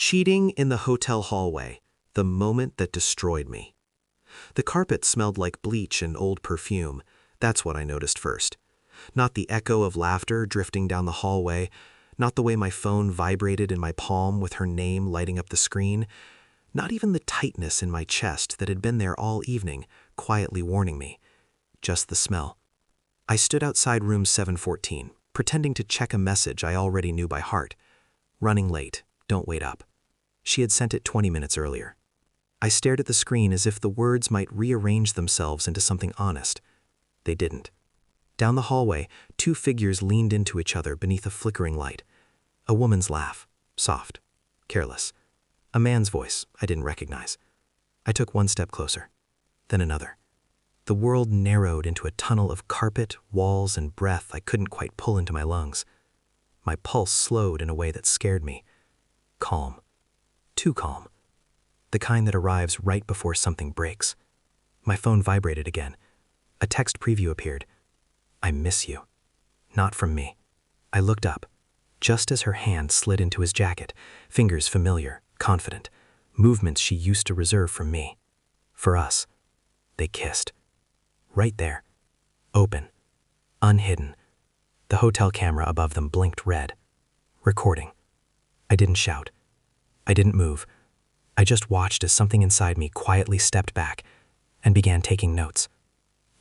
Cheating in the hotel hallway, the moment that destroyed me. The carpet smelled like bleach and old perfume. That's what I noticed first. Not the echo of laughter drifting down the hallway, not the way my phone vibrated in my palm with her name lighting up the screen, not even the tightness in my chest that had been there all evening, quietly warning me. Just the smell. I stood outside room 714, pretending to check a message I already knew by heart. Running late, don't wait up. She had sent it 20 minutes earlier. I stared at the screen as if the words might rearrange themselves into something honest. They didn't. Down the hallway, two figures leaned into each other beneath a flickering light. A woman's laugh, soft, careless. A man's voice I didn't recognize. I took one step closer, then another. The world narrowed into a tunnel of carpet, walls, and breath I couldn't quite pull into my lungs. My pulse slowed in a way that scared me. Calm. Too calm. The kind that arrives right before something breaks. My phone vibrated again. A text preview appeared. I miss you. Not from me. I looked up, just as her hand slid into his jacket, fingers familiar, confident, movements she used to reserve from me. For us. They kissed. Right there. Open. Unhidden. The hotel camera above them blinked red. Recording. I didn't shout. I didn't move. I just watched as something inside me quietly stepped back and began taking notes.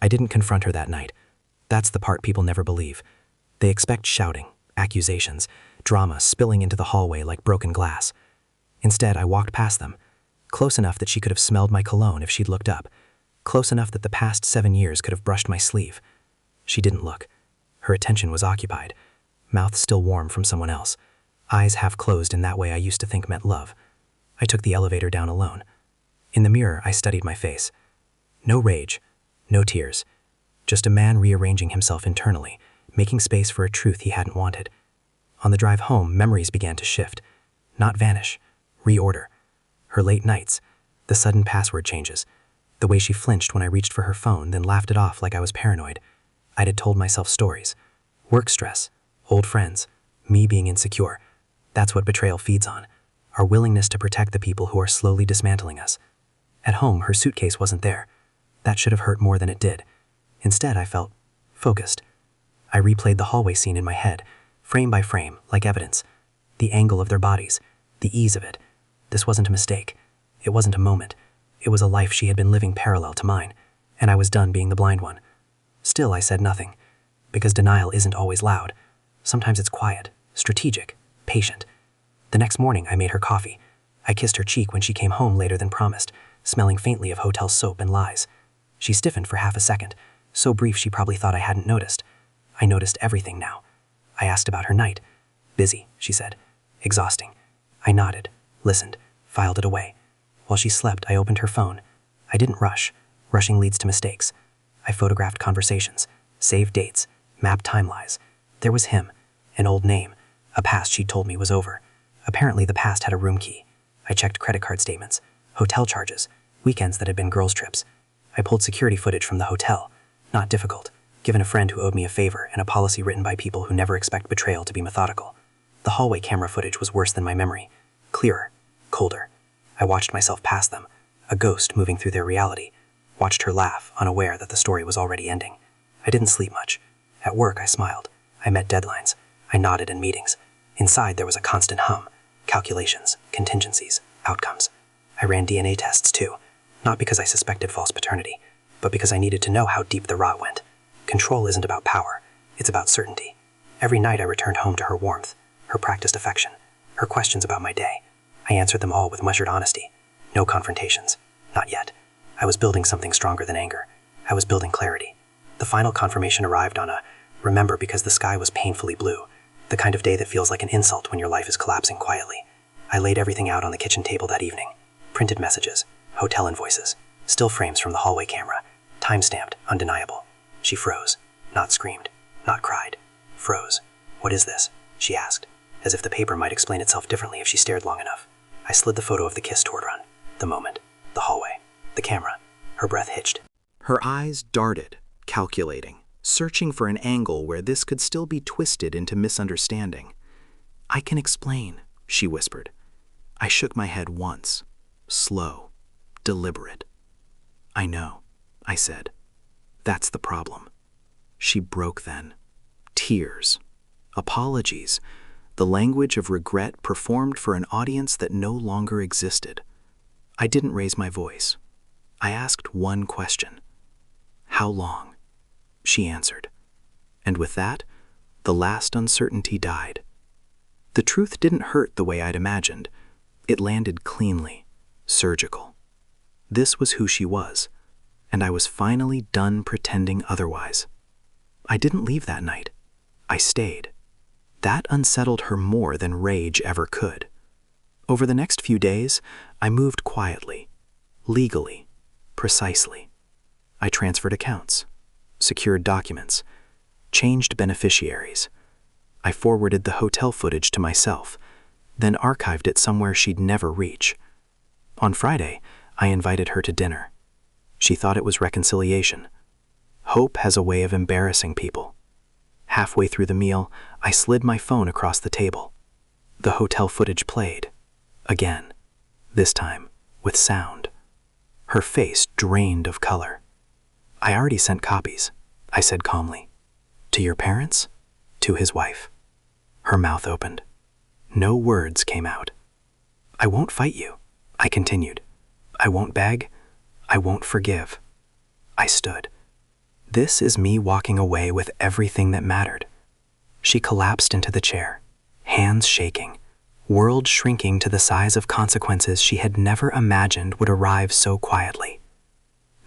I didn't confront her that night. That's the part people never believe. They expect shouting, accusations, drama spilling into the hallway like broken glass. Instead, I walked past them, close enough that she could have smelled my cologne if she'd looked up, close enough that the past 7 years could have brushed my sleeve. She didn't look. Her attention was occupied, mouth still warm from someone else, eyes half closed in that way I used to think meant love. I took the elevator down alone. In the mirror, I studied my face. No rage, no tears, just a man rearranging himself internally, making space for a truth he hadn't wanted. On the drive home, memories began to shift, not vanish, reorder. Her late nights, the sudden password changes, the way she flinched when I reached for her phone, then laughed it off like I was paranoid. I had told myself stories. Work stress, old friends, me being insecure. That's what betrayal feeds on, our willingness to protect the people who are slowly dismantling us. At home, her suitcase wasn't there. That should have hurt more than it did. Instead, I felt focused. I replayed the hallway scene in my head, frame by frame, like evidence. The angle of their bodies, the ease of it. This wasn't a mistake. It wasn't a moment. It was a life she had been living parallel to mine, and I was done being the blind one. Still, I said nothing, because denial isn't always loud. Sometimes it's quiet, strategic, patient. The next morning, I made her coffee. I kissed her cheek when she came home later than promised, smelling faintly of hotel soap and lies. She stiffened for half a second, so brief she probably thought I hadn't noticed. I noticed everything now. I asked about her night. Busy, she said. Exhausting. I nodded, listened, filed it away. While she slept, I opened her phone. I didn't rush. Rushing leads to mistakes. I photographed conversations, saved dates, mapped timelines. There was him, an old name, a past she'd told me was over. Apparently the past had a room key. I checked credit card statements, hotel charges, weekends that had been girls' trips. I pulled security footage from the hotel. Not difficult, given a friend who owed me a favor and a policy written by people who never expect betrayal to be methodical. The hallway camera footage was worse than my memory. Clearer, colder. I watched myself pass them, a ghost moving through their reality. Watched her laugh, unaware that the story was already ending. I didn't sleep much. At work, I smiled. I met deadlines. I nodded in meetings. Inside, there was a constant hum. Calculations, contingencies, outcomes. I ran DNA tests, too. Not because I suspected false paternity, but because I needed to know how deep the rot went. Control isn't about power. It's about certainty. Every night I returned home to her warmth, her practiced affection, her questions about my day. I answered them all with measured honesty. No confrontations. Not yet. I was building something stronger than anger. I was building clarity. The final confirmation arrived on a remember because the sky was painfully blue, the kind of day that feels like an insult when your life is collapsing quietly. I laid everything out on the kitchen table that evening. Printed messages, hotel invoices, still frames from the hallway camera, time-stamped, undeniable. She froze, not screamed, not cried. Froze. What is this? She asked, as if the paper might explain itself differently if she stared long enough. I slid the photo of the kiss toward her. The moment, the hallway, the camera. Her breath hitched. Her eyes darted, calculating, searching for an angle where this could still be twisted into misunderstanding. "I can explain," she whispered. I shook my head once, slow, deliberate. I know, I said. That's the problem. She broke then. Tears, apologies, the language of regret performed for an audience that no longer existed. I didn't raise my voice. I asked one question. How long? She answered. And with that, the last uncertainty died. The truth didn't hurt the way I'd imagined. It landed cleanly, surgical. This was who she was, and I was finally done pretending otherwise. I didn't leave that night. I stayed. That unsettled her more than rage ever could. Over the next few days, I moved quietly, legally, precisely. I transferred accounts, secured documents, changed beneficiaries. I forwarded the hotel footage to myself, then archived it somewhere she'd never reach. On Friday, I invited her to dinner. She thought it was reconciliation. Hope has a way of embarrassing people. Halfway through the meal, I slid my phone across the table. The hotel footage played. Again, this time with sound. Her face drained of color. I already sent copies, I said calmly. To your parents? To his wife. Her mouth opened. No words came out. I won't fight you, I continued. I won't beg. I won't forgive. I stood. This is me walking away with everything that mattered. She collapsed into the chair, hands shaking, world shrinking to the size of consequences she had never imagined would arrive so quietly.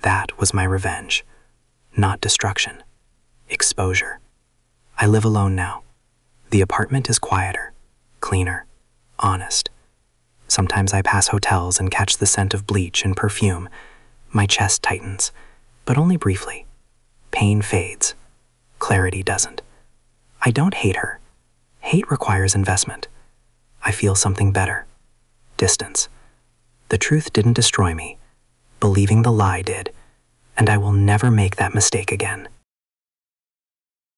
That was my revenge. Not destruction. Exposure. I live alone now. The apartment is quieter, cleaner, honest. Sometimes I pass hotels and catch the scent of bleach and perfume. My chest tightens, but only briefly. Pain fades. Clarity doesn't. I don't hate her. Hate requires investment. I feel something better. Distance. The truth didn't destroy me. Believing the lie did, and I will never make that mistake again.